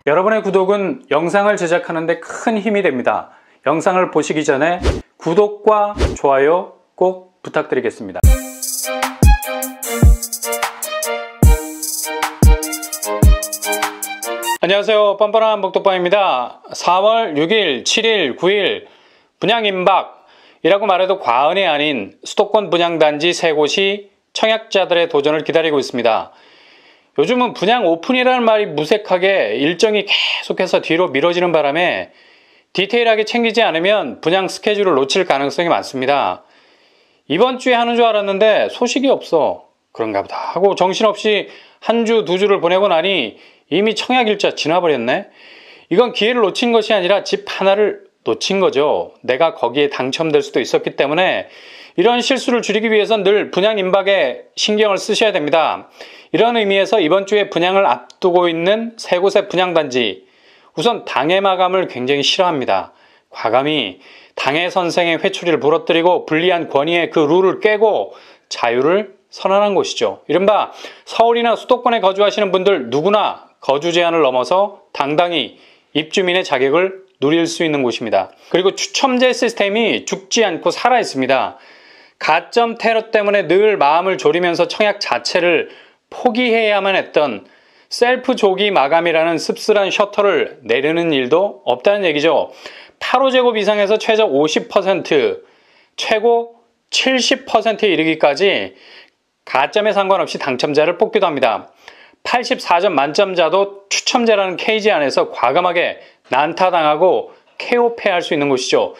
여러분의 구독은 영상을 제작하는 데 큰 힘이 됩니다. 영상을 보시기 전에 구독과 좋아요 꼭 부탁드리겠습니다. 안녕하세요. 뻔뻔한 복덕방입니다. 4월 6일, 7일, 9일 분양임박이라고 말해도 과언이 아닌 수도권 분양단지 3곳이 청약자들의 도전을 기다리고 있습니다. 요즘은 분양 오픈이라는 말이 무색하게 일정이 계속해서 뒤로 미뤄지는 바람에 디테일하게 챙기지 않으면 분양 스케줄을 놓칠 가능성이 많습니다. 이번 주에 하는 줄 알았는데 소식이 없어. 그런가 보다 하고 정신없이 한 주, 두 주를 보내고 나니 이미 청약일자 지나버렸네. 이건 기회를 놓친 것이 아니라 집 하나를 놓친 거죠. 내가 거기에 당첨될 수도 있었기 때문에 이런 실수를 줄이기 위해선 늘 분양 임박에 신경을 쓰셔야 됩니다. 이런 의미에서 이번 주에 분양을 앞두고 있는 3곳의 분양단지, 우선 당해 마감을 굉장히 싫어합니다. 과감히 당해 선생의 회초리를 부러뜨리고 불리한 권위의 그 룰을 깨고 자유를 선언한 곳이죠. 이른바 서울이나 수도권에 거주하시는 분들 누구나 거주 제한을 넘어서 당당히 입주민의 자격을 누릴 수 있는 곳입니다. 그리고 추첨제 시스템이 죽지 않고 살아 있습니다. 가점 테러 때문에 늘 마음을 졸이면서 청약 자체를 포기해야만 했던 셀프 조기 마감이라는 씁쓸한 셔터를 내리는 일도 없다는 얘기죠. 8호제곱 이상에서 최저 50%, 최고 70%에 이르기까지 가점에 상관없이 당첨자를 뽑기도 합니다. 84점 만점자도 추첨제라는 케이지 안에서 과감하게 난타당하고 KO패할 수 있는 곳이죠.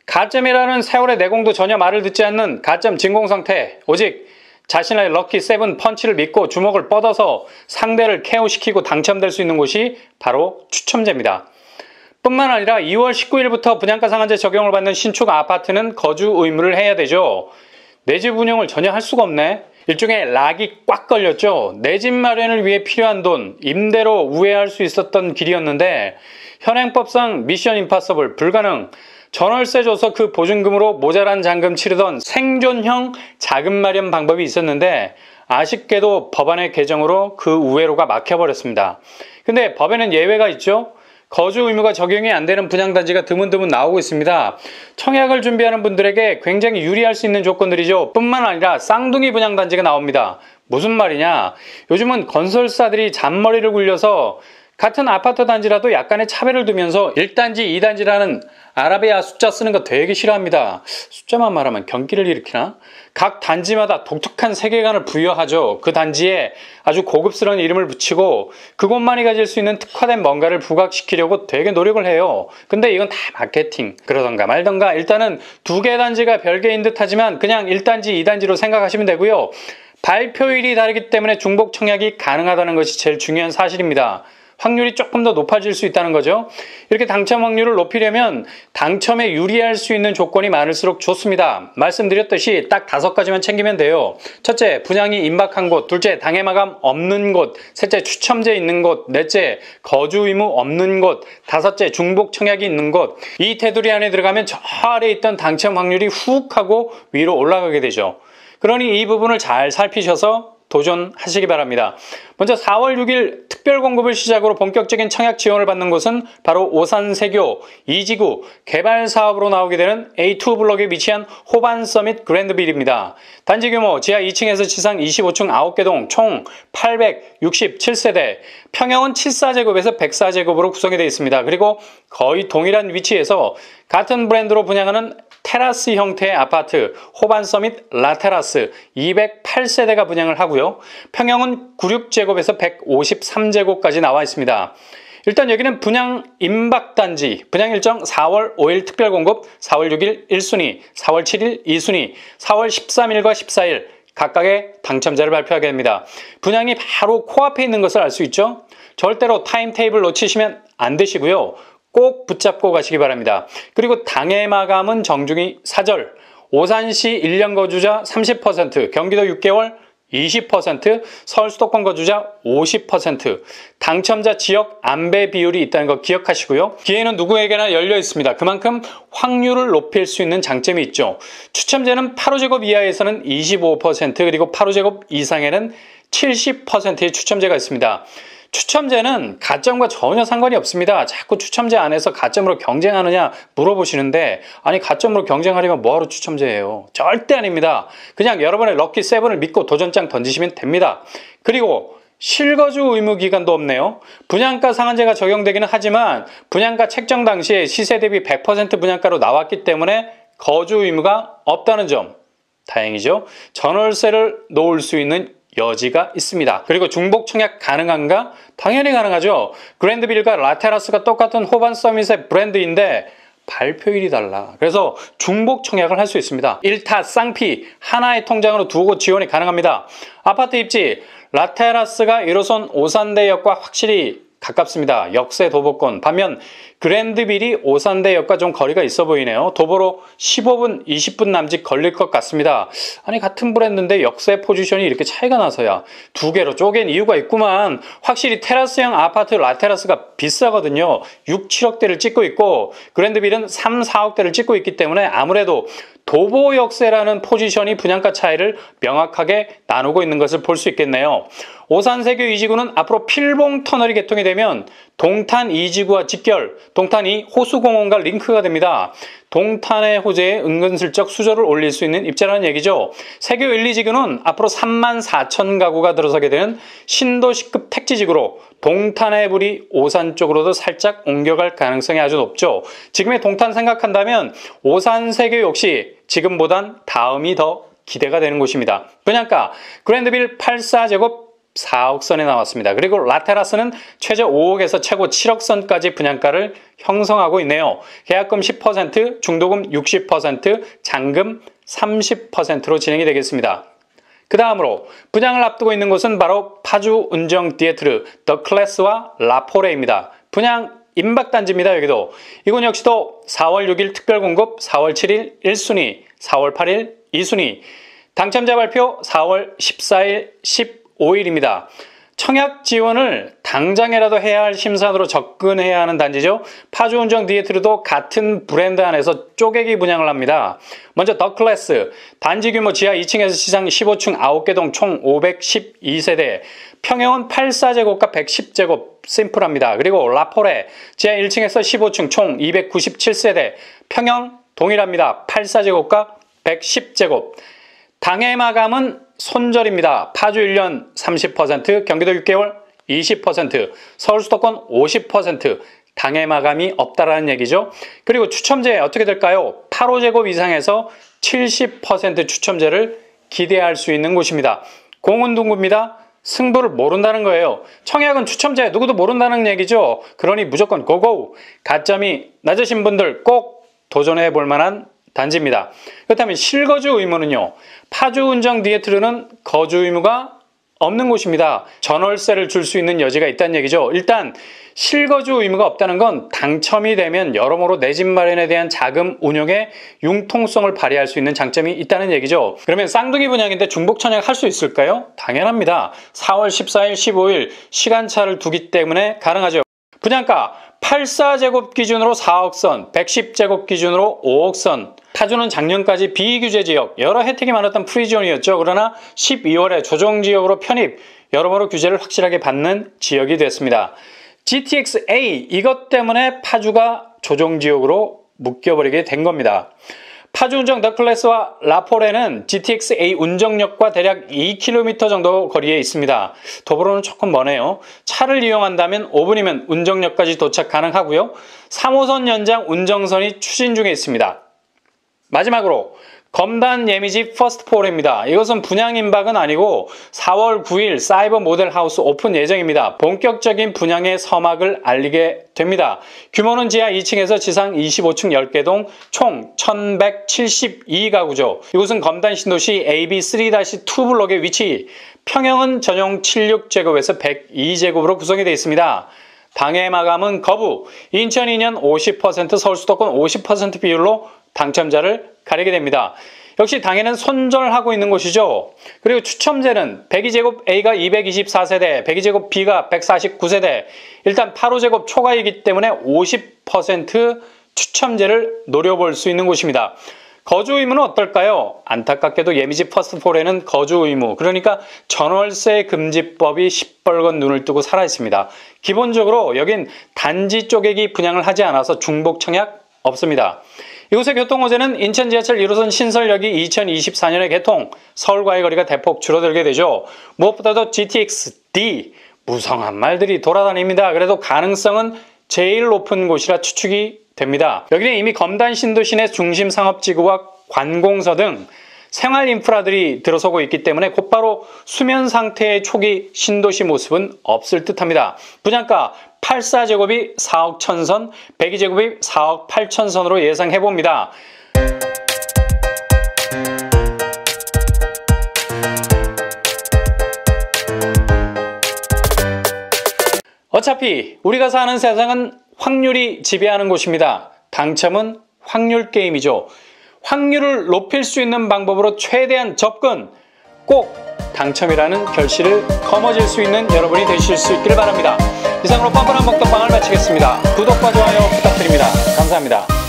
가점이라는 세월의 내공도 전혀 말을 듣지 않는 가점 진공 상태, 오직 자신의 럭키 세븐 펀치를 믿고 주먹을 뻗어서 상대를 KO시키고 당첨될 수 있는 곳이 바로 추첨제입니다. 뿐만 아니라 2월 19일부터 분양가 상한제 적용을 받는 신축 아파트는 거주 의무를 해야 되죠. 내 집 운영을 전혀 할 수가 없네. 일종의 락이 꽉 걸렸죠. 내 집 마련을 위해 필요한 돈, 임대로 우회할 수 있었던 길이었는데 현행법상 미션 임파서블, 불가능. 전월세 줘서 그 보증금으로 모자란 잔금 치르던 생존형 자금 마련 방법이 있었는데 아쉽게도 법안의 개정으로 그 우회로가 막혀버렸습니다. 근데 법에는 예외가 있죠. 거주 의무가 적용이 안 되는 분양단지가 드문드문 나오고 있습니다. 청약을 준비하는 분들에게 굉장히 유리할 수 있는 조건들이죠. 뿐만 아니라 쌍둥이 분양단지가 나옵니다. 무슨 말이냐? 요즘은 건설사들이 잔머리를 굴려서 같은 아파트 단지라도 약간의 차별을 두면서 1단지, 2단지라는 아라비아 숫자 쓰는 거 되게 싫어합니다. 숫자만 말하면 경기를 일으키나? 각 단지마다 독특한 세계관을 부여하죠. 그 단지에 아주 고급스러운 이름을 붙이고 그곳만이 가질 수 있는 특화된 뭔가를 부각시키려고 되게 노력을 해요. 근데 이건 다 마케팅. 그러던가 말던가 일단은 2개 단지가 별개인 듯 하지만 그냥 1단지, 2단지로 생각하시면 되고요. 발표일이 다르기 때문에 중복 청약이 가능하다는 것이 제일 중요한 사실입니다. 확률이 조금 더 높아질 수 있다는 거죠. 이렇게 당첨 확률을 높이려면 당첨에 유리할 수 있는 조건이 많을수록 좋습니다. 말씀드렸듯이 딱 5가지만 챙기면 돼요. 첫째, 분양이 임박한 곳. 둘째, 당해 마감 없는 곳. 셋째, 추첨제 있는 곳. 넷째, 거주 의무 없는 곳. 다섯째, 중복 청약이 있는 곳. 이 테두리 안에 들어가면 저 아래에 있던 당첨 확률이 훅 하고 위로 올라가게 되죠. 그러니 이 부분을 잘 살피셔서 도전하시기 바랍니다. 먼저 4월 6일 특별 공급을 시작으로 본격적인 청약 지원을 받는 곳은 바로 오산세교 2지구 개발 사업으로 나오게 되는 A2 블록에 위치한 호반 서밋 그랜드빌입니다. 단지 규모 지하 2층에서 지상 25층 9개 동 총 867세대, 평형은 74제곱에서 104제곱으로 구성이 되어 있습니다. 그리고 거의 동일한 위치에서 같은 브랜드로 분양하는 테라스 형태의 아파트 호반 서밋 라테라스 208세대가 분양을 하고요. 평형은 96제곱에서 153제곱까지 나와 있습니다. 일단 여기는 분양 임박단지, 분양 일정 4월 5일 특별공급, 4월 6일 1순위, 4월 7일 2순위, 4월 13일과 14일 각각의 당첨자를 발표하게 됩니다. 분양이 바로 코앞에 있는 것을 알 수 있죠. 절대로 타임테이블 놓치시면 안 되시고요. 꼭 붙잡고 가시기 바랍니다. 그리고 당해 마감은 정중히 사절, 오산시 1년 거주자 30%, 경기도 6개월 20%, 서울 수도권 거주자 50%, 당첨자 지역 안배 비율이 있다는 거 기억하시고요. 기회는 누구에게나 열려 있습니다. 그만큼 확률을 높일 수 있는 장점이 있죠. 추첨제는 8호제곱 이하에서는 25%, 그리고 8호제곱 이상에는 70%의 추첨제가 있습니다. 추첨제는 가점과 전혀 상관이 없습니다. 자꾸 추첨제 안에서 가점으로 경쟁하느냐 물어보시는데, 아니 가점으로 경쟁하려면 뭐하러 추첨제예요? 절대 아닙니다. 그냥 여러분의 럭키 세븐을 믿고 도전장 던지시면 됩니다. 그리고 실거주 의무 기간도 없네요. 분양가 상한제가 적용되기는 하지만 분양가 책정 당시에 시세 대비 100% 분양가로 나왔기 때문에 거주 의무가 없다는 점, 다행이죠. 전월세를 놓을 수 있는 여지가 있습니다. 그리고 중복 청약 가능한가? 당연히 가능하죠. 그랜드빌과 라테라스가 똑같은 호반 서밋의 브랜드인데 발표일이 달라. 그래서 중복 청약을 할 수 있습니다. 1타 쌍피 하나의 통장으로 두 곳 지원이 가능합니다. 아파트 입지 라테라스가 1호선 오산대역과 확실히 가깝습니다. 역세 도보권. 반면 그랜드빌이 오산대역과 좀 거리가 있어 보이네요. 도보로 15분, 20분 남짓 걸릴 것 같습니다. 아니 같은 브랜드인데 역세 포지션이 이렇게 차이가 나서야 두 개로 쪼갠 이유가 있구만. 확실히 테라스형 아파트 라테라스가 비싸거든요. 6, 7억대를 찍고 있고 그랜드빌은 3, 4억대를 찍고 있기 때문에 아무래도 도보 역세라는 포지션이 분양가 차이를 명확하게 나누고 있는 것을 볼 수 있겠네요. 오산세교 2지구는 앞으로 필봉 터널이 개통이 되면 동탄 2지구와 직결, 동탄 2 호수공원과 링크가 됩니다. 동탄의 호재에 은근슬쩍 수저를 올릴 수 있는 입지라는 얘기죠. 세교 1, 2지구는 앞으로 34,000 가구가 들어서게 되는 신도시급 택지지구로 동탄의 불이 오산 쪽으로도 살짝 옮겨갈 가능성이 아주 높죠. 지금의 동탄 생각한다면 오산세교 역시 지금보단 다음이 더 기대가 되는 곳입니다. 분양가 그랜드빌 84제곱 4억 선에 나왔습니다. 그리고 라테라스는 최저 5억에서 최고 7억 선까지 분양가를 형성하고 있네요. 계약금 10%, 중도금 60%, 잔금 30%로 진행이 되겠습니다. 그 다음으로 분양을 앞두고 있는 곳은 바로 파주 운정 디에트르, 더 클래스와 라포레입니다. 분양 임박단지입니다. 여기도. 이곳 역시도 4월 6일 특별공급, 4월 7일 1순위, 4월 8일 2순위, 당첨자 발표 4월 14일, 15일입니다. 청약 지원을 당장이라도 해야 할 심산으로 접근해야 하는 단지죠. 파주운정 디에트르도 같은 브랜드 안에서 쪼개기 분양을 합니다. 먼저 더 클래스, 단지 규모 지하 2층에서 시상 15층 9개 동 총 512세대, 평형은 84제곱과 110제곱 심플합니다. 그리고 라포레, 지하 1층에서 15층 총 297세대, 평형 동일합니다. 84제곱과 110제곱. 당해 마감은 손절입니다. 파주 1년 30%, 경기도 6개월 20%, 서울 수도권 50%, 당해 마감이 없다라는 얘기죠. 그리고 추첨제 어떻게 될까요? 8호제곱 이상에서 70% 추첨제를 기대할 수 있는 곳입니다. 공운동구입니다. 승부를 모른다는 거예요. 청약은 추첨제 누구도 모른다는 얘기죠. 그러니 무조건 고고! 가점이 낮으신 분들 꼭 도전해 볼 만한 단지입니다. 그렇다면 실거주 의무는요. 파주 운정 디에트르는 거주 의무가 없는 곳입니다. 전월세를 줄 수 있는 여지가 있다는 얘기죠. 일단 실거주 의무가 없다는 건 당첨이 되면 여러모로 내 집 마련에 대한 자금 운용에 융통성을 발휘할 수 있는 장점이 있다는 얘기죠. 그러면 쌍둥이 분양인데 중복 청약 할 수 있을까요? 당연합니다. 4월 14일, 15일 시간차를 두기 때문에 가능하죠. 분양가 84제곱 기준으로 4억 선, 110제곱 기준으로 5억 선. 파주는 작년까지 비규제 지역, 여러 혜택이 많았던 프리지온이었죠. 그러나 12월에 조정지역으로 편입, 여러모로 규제를 확실하게 받는 지역이 됐습니다. GTX-A, 이것 때문에 파주가 조정지역으로 묶여버리게 된 겁니다. 파주 운정 더 클래스와 라포레는 GTX-A 운정역과 대략 2km 정도 거리에 있습니다. 도보로는 조금 머네요. 차를 이용한다면 5분이면 운정역까지 도착 가능하고요. 3호선 연장 운정선이 추진 중에 있습니다. 마지막으로 검단 예미지 퍼스트폴입니다. 이것은 분양 임박은 아니고 4월 9일 사이버 모델 하우스 오픈 예정입니다. 본격적인 분양의 서막을 알리게 됩니다. 규모는 지하 2층에서 지상 25층 10개 동 총 1172가구죠. 이곳은 검단 신도시 AB3-2 블록의 위치, 평형은 전용 76제곱에서 102제곱으로 구성이 되어 있습니다. 당해 마감은 거부, 인천 2년 50%, 서울 수도권 50% 비율로 당첨자를 가리게 됩니다. 역시 당해는 손절하고 있는 곳이죠. 그리고 추첨제는 102제곱 A가 224세대, 102제곱 B가 149세대, 일단 8호제곱 초과이기 때문에 50% 추첨제를 노려볼 수 있는 곳입니다. 거주 의무는 어떨까요? 안타깝게도 예비집 퍼스트4에는 거주 의무, 그러니까 전월세 금지법이 시뻘건 눈을 뜨고 살아 있습니다. 기본적으로 여긴 단지 쪼개기 분양을 하지 않아서 중복 청약 없습니다. 이곳의 교통호재는 인천 지하철 1호선 신설역이 2024년에 개통, 서울과의 거리가 대폭 줄어들게 되죠. 무엇보다도 GTX-D, 무성한 말들이 돌아다닙니다. 그래도 가능성은 제일 높은 곳이라 추측이 됩니다. 여기는 이미 검단 신도시 내 중심 상업지구와 관공서 등 생활 인프라들이 들어서고 있기 때문에 곧바로 수면 상태의 초기 신도시 모습은 없을 듯합니다. 분양가 84제곱이 4억 1천선, 102제곱이 4억 8천선으로 예상해봅니다. 어차피 우리가 사는 세상은 확률이 지배하는 곳입니다. 당첨은 확률 게임이죠. 확률을 높일 수 있는 방법으로 최대한 접근, 꼭 당첨이라는 결실을 거머쥘 수 있는 여러분이 되실 수 있길 바랍니다. 이상으로 뻔뻔한 먹덕방을 마치겠습니다. 구독과 좋아요 부탁드립니다. 감사합니다.